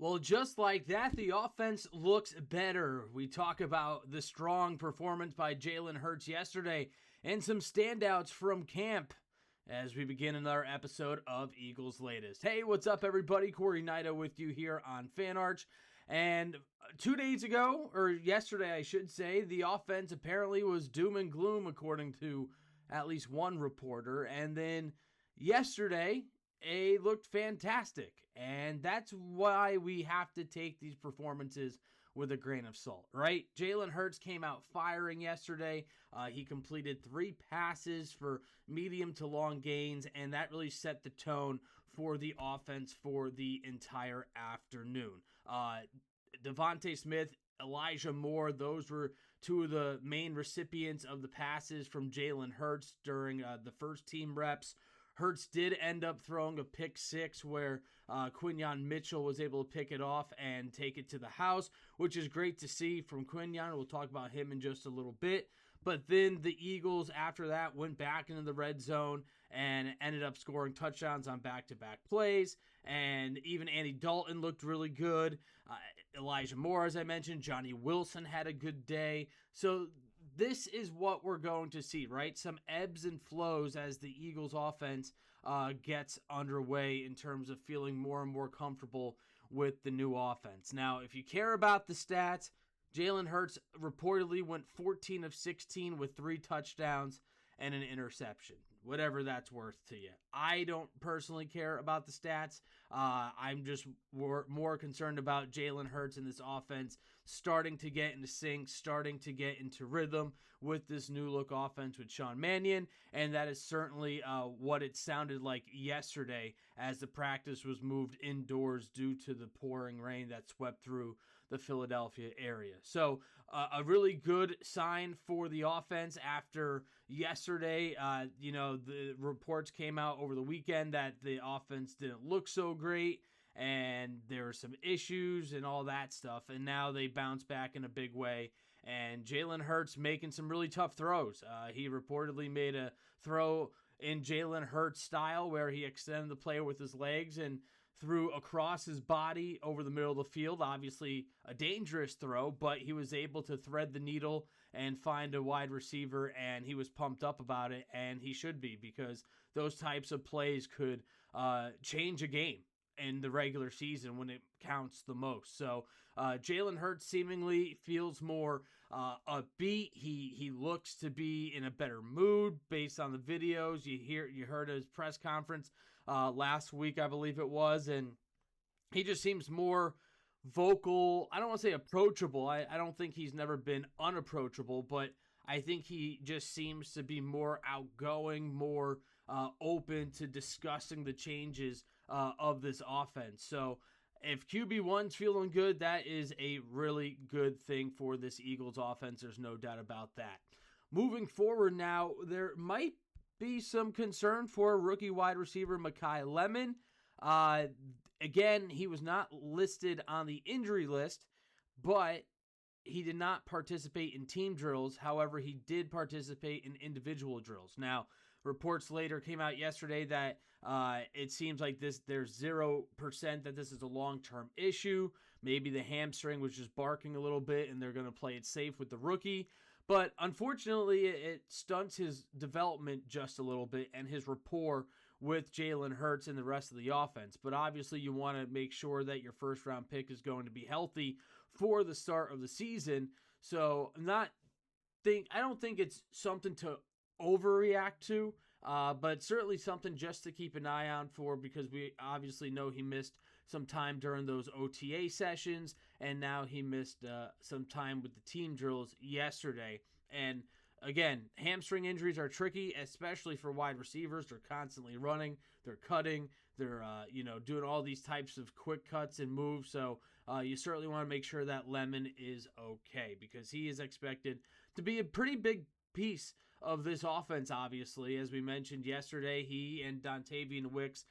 Well, just like that, the offense looks better. We talk about the strong performance by Jalen Hurts yesterday and some standouts from camp as we begin another episode of Eagles Latest. Hey, what's up, everybody? Cory Nidoh with you here on FanArch. And 2 days ago, or yesterday, I should say, the offense apparently was doom and gloom, according to at least one reporter. And then yesterday, it looked fantastic. And that's why we have to take these performances with a grain of salt, right? Jalen Hurts came out firing yesterday. He completed 3 passes for medium to long gains, and that really set the tone for the offense for the entire afternoon. Devontae Smith, Elijah Moore, those were 2 of the main recipients of the passes from Jalen Hurts during the first team reps. Hurts did end up throwing a pick 6 where Quinyon Mitchell was able to pick it off and take it to the house, which is great to see from Quinyon. We'll talk about him in just a little bit. But then the Eagles, after that, went back into the red zone and ended up scoring touchdowns on back-to-back plays. And even Andy Dalton looked really good. Elijah Moore, as I mentioned, Johnny Wilson had a good day. So this is what we're going to see, right? Some ebbs and flows as the Eagles offense gets underway in terms of feeling more and more comfortable with the new offense. Now, if you care about the stats, Jalen Hurts reportedly went 14 of 16 with 3 touchdowns and an interception, whatever that's worth to you. I don't personally care about the stats. I'm just more concerned about Jalen Hurts and this offense starting to get into sync, starting to get into rhythm with this new look offense with Sean Mannion, and that is certainly what it sounded like yesterday as the practice was moved indoors due to the pouring rain that swept through the Philadelphia area. So a really good sign for the offense after yesterday. The reports came out over the weekend that the offense didn't look so great and there were some issues and all that stuff. And now they bounce back in a big way. And Jalen Hurts making some really tough throws. He reportedly made a throw in Jalen Hurts style where he extended the play with his legs and threw across his body over the middle of the field. Obviously a dangerous throw, but he was able to thread the needle and find a wide receiver, and he was pumped up about it, and he should be, because those types of plays could change a game in the regular season when it counts the most. So Jalen Hurts seemingly feels more upbeat. He looks to be in a better mood based on the videos. You heard his press conference last week, I believe it was, and he just seems more vocal. I don't want to say approachable. I don't think he's never been unapproachable, but I think he just seems to be more outgoing, more open to discussing the changes of this offense. So if QB1's feeling good, that is a really good thing for this Eagles offense. There's no doubt about that. Moving forward now, there might be some concern for rookie wide receiver Makai Lemon. Again, he was not listed on the injury list, but he did not participate in team drills. However, he did participate in individual drills. Now, reports later came out yesterday that it seems like there's 0% that this is a long-term issue. Maybe the hamstring was just barking a little bit and they're going to play it safe with the rookie. But unfortunately, it stunts his development just a little bit and his rapport with Jalen Hurts and the rest of the offense. But obviously, you want to make sure that your first-round pick is going to be healthy for the start of the season. So I don't think it's something to overreact to, but certainly something just to keep an eye on for, because we obviously know he missed some time during those OTA sessions, and now he missed some time with the team drills yesterday. And again, hamstring injuries are tricky, especially for wide receivers. They're constantly running, they're cutting, they're doing all these types of quick cuts and moves. So you certainly want to make sure that Lemon is okay, because he is expected to be a pretty big piece of this offense. Obviously, as we mentioned yesterday, he and Dontavian Wicks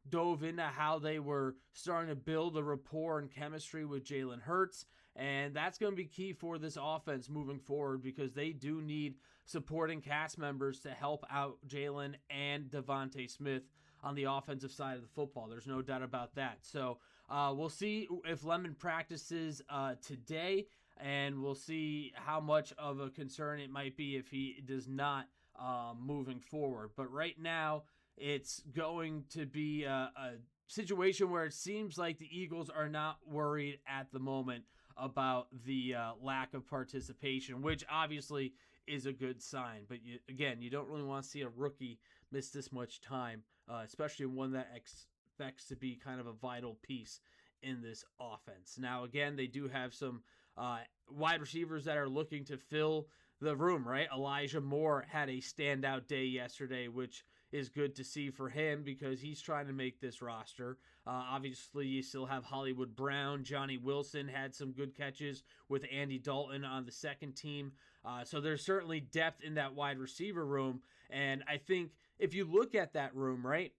dove into how they were starting to build a rapport and chemistry with Jalen Hurts. And that's going to be key for this offense moving forward, because they do need supporting cast members to help out Jalen and Devontae Smith on the offensive side of the football. There's no doubt about that. So We'll see if Lemon practices today, and we'll see how much of a concern it might be if he does not moving forward. But right now, it's going to be a situation where it seems like the Eagles are not worried at the moment about the lack of participation, which obviously is a good sign. But you don't really want to see a rookie miss this much time, especially one that expects to be kind of a vital piece in this offense. Now, again, they do have some wide receivers that are looking to fill the room, right? Elijah Moore had a standout day yesterday, which is good to see for him because he's trying to make this roster. Obviously, you still have Hollywood Brown. Johnny Wilson had some good catches with Andy Dalton on the second team. So there's certainly depth in that wide receiver room. And I think if you look at that room, right,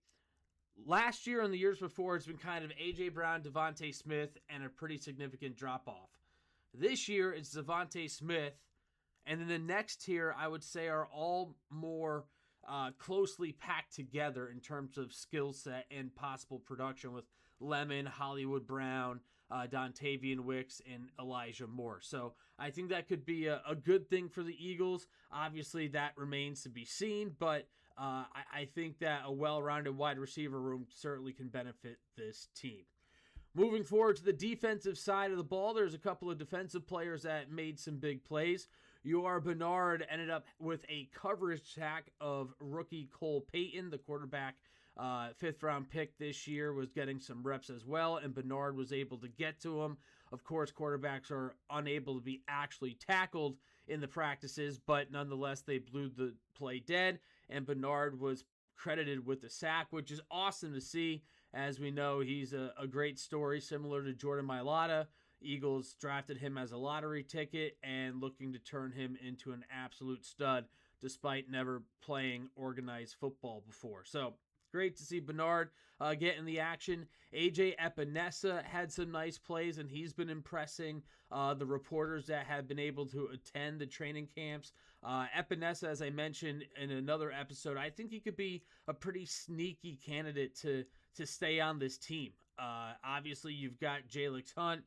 last year and the years before, it's been kind of A.J. Brown, Devontae Smith, and a pretty significant drop-off. This year, it's Devontae Smith, and then the next tier, I would say, are all more closely packed together in terms of skill set and possible production with Lemon, Hollywood Brown, Dontavian Wicks, and Elijah Moore. So I think that could be a good thing for the Eagles. Obviously, that remains to be seen, but I think that a well-rounded wide receiver room certainly can benefit this team. Moving forward to the defensive side of the ball, there's a couple of defensive players that made some big plays. Bernard ended up with a coverage sack of rookie Cole Payton, the quarterback, fifth-round pick this year, was getting some reps as well, and Bernard was able to get to him. Of course, quarterbacks are unable to be actually tackled in the practices, but nonetheless, they blew the play dead, and Bernard was credited with the sack, which is awesome to see. As we know, he's a great story, similar to Jordan Mailata. Eagles drafted him as a lottery ticket and looking to turn him into an absolute stud despite never playing organized football before. So great to see Bernard get in the action. AJ Epinesa had some nice plays, and he's been impressing the reporters that have been able to attend the training camps. Epinesa, as I mentioned in another episode, I think he could be a pretty sneaky candidate to stay on this team. Obviously, you've got Jalix Hunt,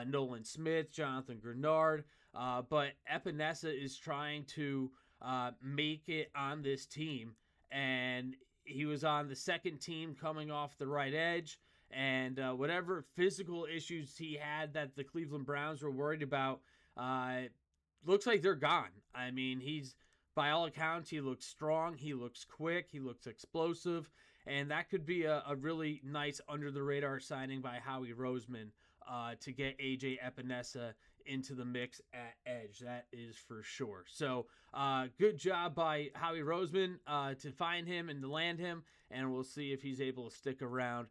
Nolan Smith, Jonathan Grenard, but Epinesa is trying to make it on this team, and he was on the second team coming off the right edge, and whatever physical issues he had that the Cleveland Browns were worried about, looks like they're gone. I mean, by all accounts, he looks strong, he looks quick, he looks explosive, and that could be a really nice under-the-radar signing by Howie Roseman to get A.J. Epinesa into the mix at edge. That is for sure. So good job by Howie Roseman to find him and to land him, and we'll see if he's able to stick around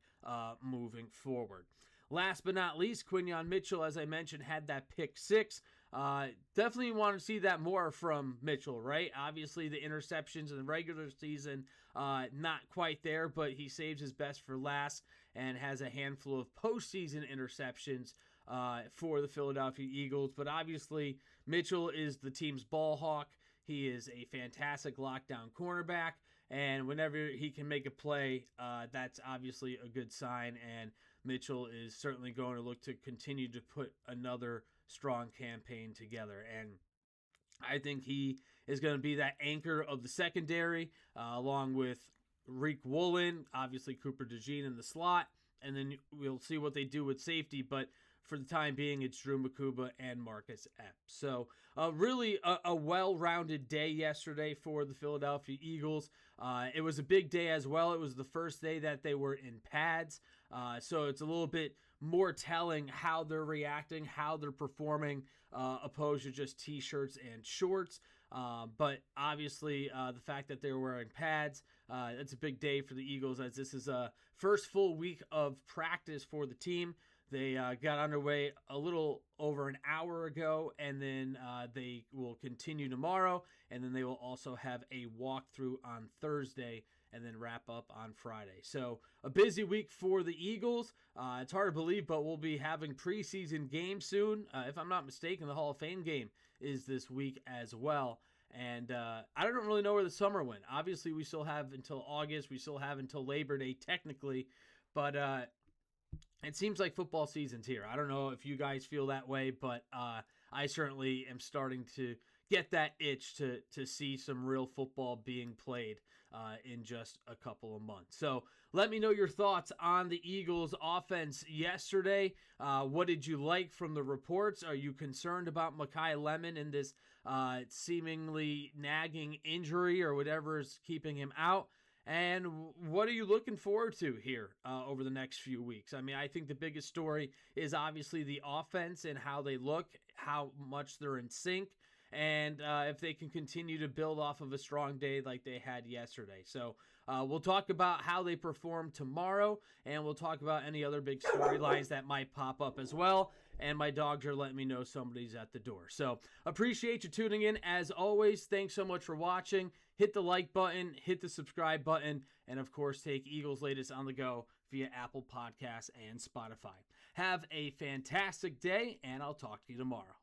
moving forward. Last but not least, Quinyon Mitchell, as I mentioned, had that pick six. Definitely want to see that more from Mitchell, right? Obviously, the interceptions in the regular season, not quite there, but he saves his best for last and has a handful of postseason interceptions for the Philadelphia Eagles. But obviously, Mitchell is the team's ball hawk. He is a fantastic lockdown cornerback, and whenever he can make a play, that's obviously a good sign, and Mitchell is certainly going to look to continue to put another strong campaign together. And I think he is going to be that anchor of the secondary, along with Reek Woolen, obviously Cooper DeJean in the slot, and then we'll see what they do with safety, but for the time being, it's Drew Makuba and Marcus Epps. So really a well-rounded day yesterday for the Philadelphia Eagles. It was a big day as well. It was the first day that they were in pads, so it's a little bit more telling how they're reacting, how they're performing, opposed to just T-shirts and shorts. But obviously, the fact that they're wearing pads, it's a big day for the Eagles, as this is a first full week of practice for the team. They got underway a little over an hour ago, and then they will continue tomorrow, and then they will also have a walkthrough on Thursday, and then wrap up on Friday. So a busy week for the Eagles. It's hard to believe, but we'll be having preseason games soon. If I'm not mistaken, the Hall of Fame game is this week as well. And I don't really know where the summer went. Obviously, we still have until August. We still have until Labor Day technically. But it seems like football season's here. I don't know if you guys feel that way, but I certainly am starting to get that itch to see some real football being played in just a couple of months. So let me know your thoughts on the Eagles' offense yesterday. What did you like from the reports? Are you concerned about Mekhi Lemon and this seemingly nagging injury or whatever is keeping him out? And what are you looking forward to here over the next few weeks? I mean, I think the biggest story is obviously the offense and how they look, how much they're in sync, and if they can continue to build off of a strong day like they had yesterday. So we'll talk about how they perform tomorrow, and we'll talk about any other big storylines that might pop up as well. And my dogs are letting me know somebody's at the door. So appreciate you tuning in. As always, thanks so much for watching. Hit the like button, hit the subscribe button, and of course, take Eagles Latest on the go via Apple Podcasts and Spotify. Have a fantastic day, and I'll talk to you tomorrow.